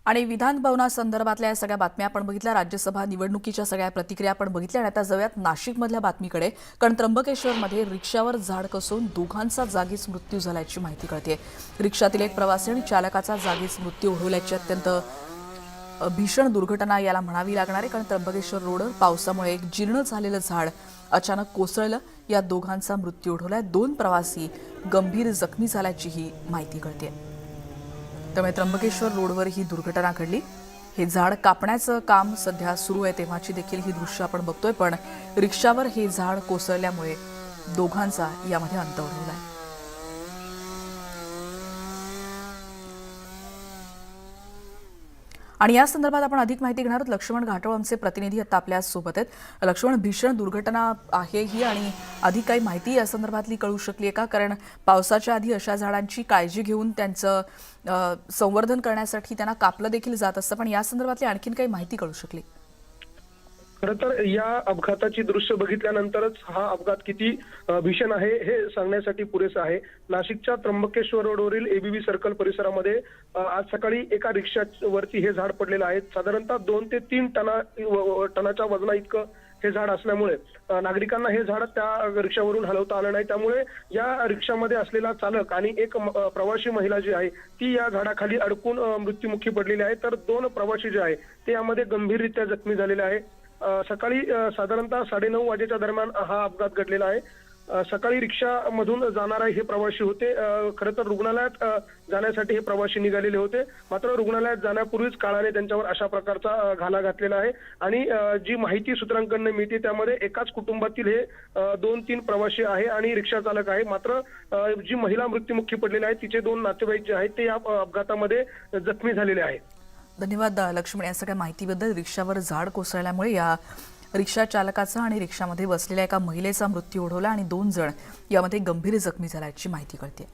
आणि विधान भवनासंदर्भातल्या या सगळ्या बातम्या आपण बघितल्या, राज्यसभा निवडणुकीच्या सगळ्या प्रतिक्रिया आपण बघितल्या. आणि आता जाऊयात नाशिकमधल्या बातमीकडे. कारण त्र्यंबकेश्वरमध्ये रिक्षावर झाड कोसळून दोघांचा जागीच मृत्यू झाल्याची माहिती कळते. रिक्षातील एक प्रवासी आणि चालकाचा जागीच मृत्यू ओढवल्याची अत्यंत भीषण दुर्घटना याला म्हणावी लागणार आहे. कारण त्र्यंबकेश्वर रोडवर पावसामुळे एक जीर्ण झालेलं झाड अचानक कोसळलं. या दोघांचा मृत्यू ओढवलाय. 2 प्रवासी गंभीर जखमी झाल्याचीही माहिती कळते. त्यामुळे त्र्यंबकेश्वर रोडवर ही दुर्घटना घडली. हे झाड कापण्याचं काम सध्या सुरू आहे तेव्हाची देखील ही दृश्य आपण बघतोय. पण रिक्षावर हे झाड कोसळल्यामुळे दोघांचा यामध्ये अंत ओढवलाय. आणि या संदर्भात आपण अधिक माहिती घेणार आहोत. लक्ष्मण घाटोळ आमचे प्रतिनिधी आता आपल्या सोबत आहेत. लक्ष्मण, भीषण दुर्घटना आहे ही आणि अधिक काही माहिती या संदर्भातली कळू शकली आहे का? कारण पावसाच्या आधी अशा झाडांची काळजी घेऊन त्यांचं संवर्धन करण्यासाठी त्यांना कापलं देखील जात असतं, पण या संदर्भातली आणखीन काही माहिती कळू शकली? खरं तर या अपघाताची दृश्य बघितल्यानंतरच हा अपघात किती भीषण आहे हे सांगण्यासाठी पुरेसं आहे. नाशिकच्या त्र्यंबकेश्वर रोडवरील एबीबी सर्कल परिसरामध्ये आज सकाळी एका रिक्षावरती हे झाड पडलेलं आहे. साधारणतः 2 ते 3 टनाच्या वजना इतकं हे झाड असल्यामुळे नागरिकांना हे झाड त्या रिक्षावरून हलवता आलं नाही. त्यामुळे या रिक्षामध्ये असलेला चालक आणि एक प्रवासी महिला जी आहे ती या झाडाखाली अडकून मृत्युमुखी पडलेली आहे. तर 2 प्रवासी जे आहे ते यामध्ये गंभीररित्या जखमी झालेले आहे. सकाळी साधारणतः 9:30 वाजेच्या दरम्यान हा अपघात घडलेला आहे. सकाळी रिक्षामधून जाणारे हे प्रवासी होते. खरं तर रुग्णालयात जाण्यासाठी हे प्रवासी निघालेले होते. मात्र रुग्णालयात जाण्यापूर्वीच काळाने त्यांच्यावर अशा प्रकारचा घाला घातलेला आहे. आणि जी माहिती सूत्रांकडून मिळते त्यामध्ये एकाच कुटुंबातील हे 2-3 प्रवासी आहे आणि रिक्षा चालक आहे. मात्र जी महिला मृत्युमुखी पडलेली आहे तिचे 2 नातेवाईक जे आहेत ते या अपघातामध्ये जखमी झालेले आहेत. धन्यवाद लक्ष्मण या सगळ्या माहितीबद्दल. रिक्षावर झाड कोसळल्यामुळे या रिक्षा चालकाचा आणि रिक्षामध्ये बसलेल्या एका महिलेचा मृत्यू ओढवला आणि 2 जण यामध्ये गंभीर जखमी झाल्याची माहिती कळते.